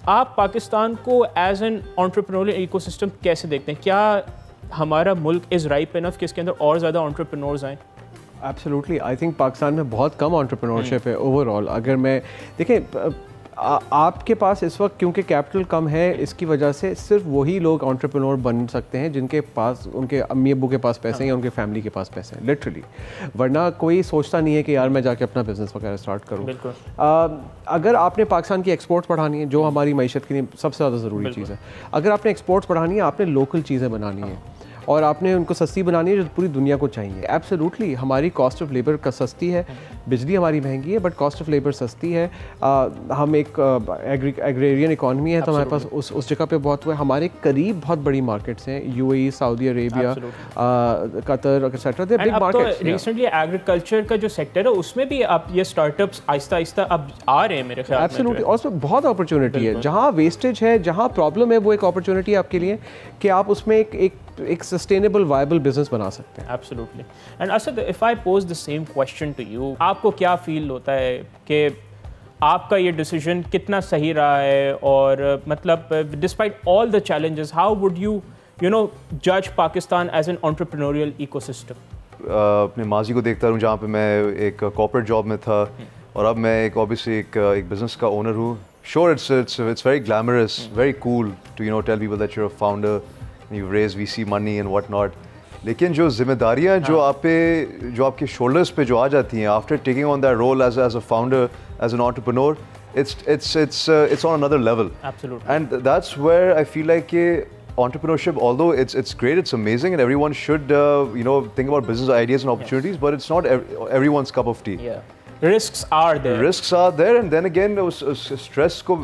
آپ پاکستان کو as an entrepreneurial ecosystem کیسے دیکھتے ہیں؟ کیا ہمارا ملک از رائپ انف کہ اس کے اندر اور زیادہ انٹرپرینورز آئیں؟ ایبسلیوٹلی، آئی تھنک پاکستان میں بہت کم انٹرپرینورشپ ہے اوور آل. اگر میں دیکھیں آپ کے پاس اس وقت کیونکہ کیپٹل کم ہے، اس کی وجہ سے صرف وہی لوگ انٹرپرینور بن سکتے ہیں جن کے پاس ان کے امی ابو کے پاس پیسے ہیں یا ان کے فیملی کے پاس پیسے ہیں لٹرلی. ورنہ کوئی سوچتا نہیں ہے کہ یار میں جا کے اپنا بزنس وغیرہ اسٹارٹ کروں. اگر آپ نے پاکستان کی ایکسپورٹس بڑھانی ہے، جو ہماری معیشت کے لیے سب سے زیادہ ضروری چیز ہے، اگر آپ نے ایکسپورٹس بڑھانی ہے آپ نے لوکل چیزیں بنانی ہیں اور آپ نے ان کو سستی بنانی ہے جو پوری دنیا کو چاہیے. ایبسلیوٹلی ہماری کاسٹ آف لیبر کا سستی ہے، بجلی ہماری مہنگی ہے بٹ کاسٹ آف لیبر سستی ہے. ہم ایک ایگریرین اکانومی ہے تو ہمارے پاس اس جگہ پہ بہت ہوا ہے. ہمارے قریب بہت بڑی مارکیٹس ہیں، you a E, Saudi Arabia, Qatar et cetera, they big markets. Recently agriculture کا جو سیکٹر ہے اس میں بھی اب یہ اسٹارٹ اپس آہستہ آہستہ اب آ رہے ہیں میرے خیال میں. ایبسلیوٹلی، اور اس میں بہت اپرچونیٹی ہے. جہاں ویسٹیج ہے، جہاں پرابلم ہے، وہ ایک اپرچونیٹی ہے آپ کے لیے کہ آپ اس میں ایک سسٹینیبل وائبل بزنس بنا سکتے ہیں. Absolutely. And Asad if I pose the same question to you, آپ کو کیا فیل ہوتا ہے کہ آپ کا یہ ڈیسیجن کتنا صحیح رہا ہے؟ اور مطلب despite all the challenges how would you know جج Pakistan as an entrepreneurial ecosystem? اپنے ماضی کو دیکھتا ہوں جہاں پہ میں ایک کارپوریٹ جاب میں تھا اور اب میں ایک اوبیسلی ایک بزنس کا اونر ہوں. Sure it's very glamorous, very cool to tell people that you are founder, you raise VC money and what not. لیکن جو ذمہ داریاں جو آپ کے شولڈرس پہ جو آ جاتی ہیں after taking on that role as a founder, as an entrepreneur, it's on another level. Absolutely. And that's where I feel like entrepreneurship, although it's great, it's amazing, and everyone should think about business ideas and opportunities, but it's not everyone's cup of tea. Yeah. Risks are there. And then again اس stress کو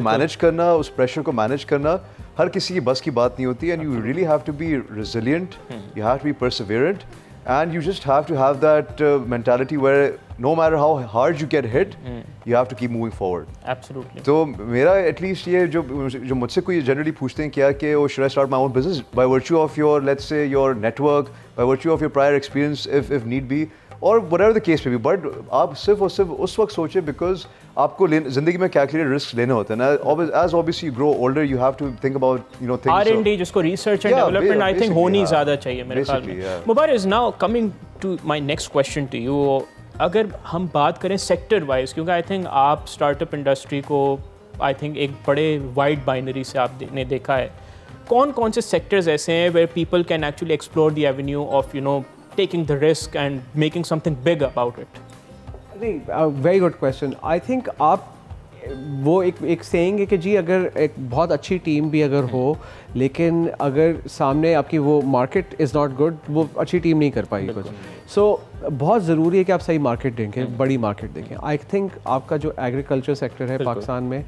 manage کرنا، اس pressure کو manage کرنا ہر کسی کی بس کی بات نہیں ہوتی. And you really have to be resilient, you have to be perseverant, and you just have to have that mentality where no matter how hard you get hit, you have to keep moving forward. Absolutely. تو میرا at least یہ جو مجھ سے کوئی generally پوچھتے ہیں کیا کہ should I start my own business, by virtue of your, let's say, your network, by virtue of your prior experience if need be, اور whatever the case may be, but آپ صرف اور صرف اس وقت سوچیں because آپ کو زندگی میں کیلکولیٹڈ رسک لینے ہوتے ہیں. As obviously you grow older, you have to think about things. R&D جس کو research and development I think ہونی زیادہ چاہیے میرے خیال میں. مبارز now coming to my next question to you, اگر ہم بات کریں سیکٹر وائز، کیونکہ آئی تھنک آپ اسٹارٹ اپ انڈسٹری کو آئی تھنک ایک بڑے وائڈ بائنری سے آپ نے دیکھا ہے، کون سے سیکٹرز ایسے ہیں where people can actually explore the avenue of taking the risk and making something big about it? Very good question. I think آپ وہ ایک سینگ ہے کہ جی اگر ایک بہت اچھی ٹیم بھی اگر ہو لیکن اگر سامنے آپ کی وہ مارکیٹ از ناٹ گڈ، وہ اچھی ٹیم نہیں کر پائے گی کچھ. سو بہت ضروری ہے کہ آپ صحیح مارکیٹ دیکھیں، بڑی مارکیٹ دیکھیں. آئی تھنک آپ کا جو ایگریکلچر سیکٹر ہے پاکستان میں،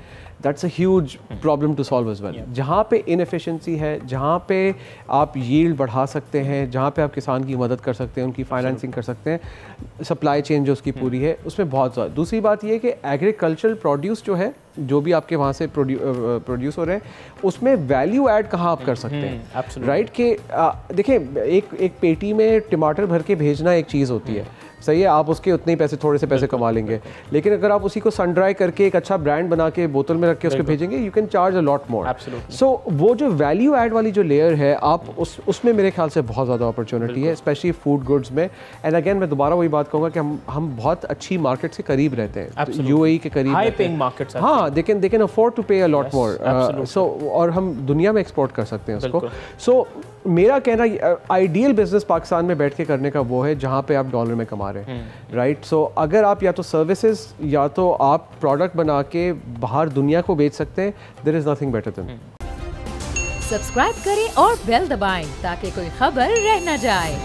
that's a huge problem to solve as well. جہاں پہ انفیشنسی ہے، جہاں پہ آپ ییلڈ بڑھا سکتے ہیں، جہاں پہ آپ کسان کی مدد کر سکتے ہیں، ان کی فائنینسنگ کر سکتے ہیں، سپلائی چین جو اس کی پوری ہے اس میں بہت زیادہ. دوسری بات یہ ہے کہ ایگریکلچرل پروڈیوس جو ہے، جو بھی آپ کے وہاں سے پروڈیوس ہو رہے ہیں، اس میں ویلیو ایڈ کہاں آپ کر سکتے ہیں، رائٹ؟ کہ دیکھیں ایک پیٹی میں ٹماٹر بھر کے بھیجنا ایک چیز ہوتی ہے، صحیح ہے، آپ اس کے اتنے پیسے تھوڑے سے پیسے کما لیں گے. لیکن اگر آپ اسی کو سن ڈرائی کر کے ایک اچھا برانڈ بنا کے بوتل میں رکھ کے اس کو بھیجیں گے، یو کین چارج اے لاٹ مور. سو وہ جو ویلیو ایڈ والی جو لیئر ہے، آپ اس میں میرے خیال سے بہت زیادہ اپرچونیٹی ہے، اسپیشلی فوڈ گڈس میں. اینڈ اگین میں دوبارہ وہی بات کہوں گا کہ ہم بہت اچھی مارکیٹ سے قریب رہتے ہیں، یو اے ای کے قریب، ہاں they can afford to pay a lot more. So اور ہم دنیا میں ایکسپورٹ کر سکتے ہیں اس کو. سو میرا کہنا آئیڈیل بزنس پاکستان میں بیٹھ کے کرنے کا وہ ہے جہاں پہ آپ ڈالر میں کما رہے ہیں، رائٹ؟ سو اگر آپ یا تو سروسز یا تو آپ پروڈکٹ بنا کے باہر دنیا کو بیچ سکتے ہیں، there is nothing better than. Subscribe کریں اور بیل دبائیں تاکہ کوئی خبر رہ نہ جائے.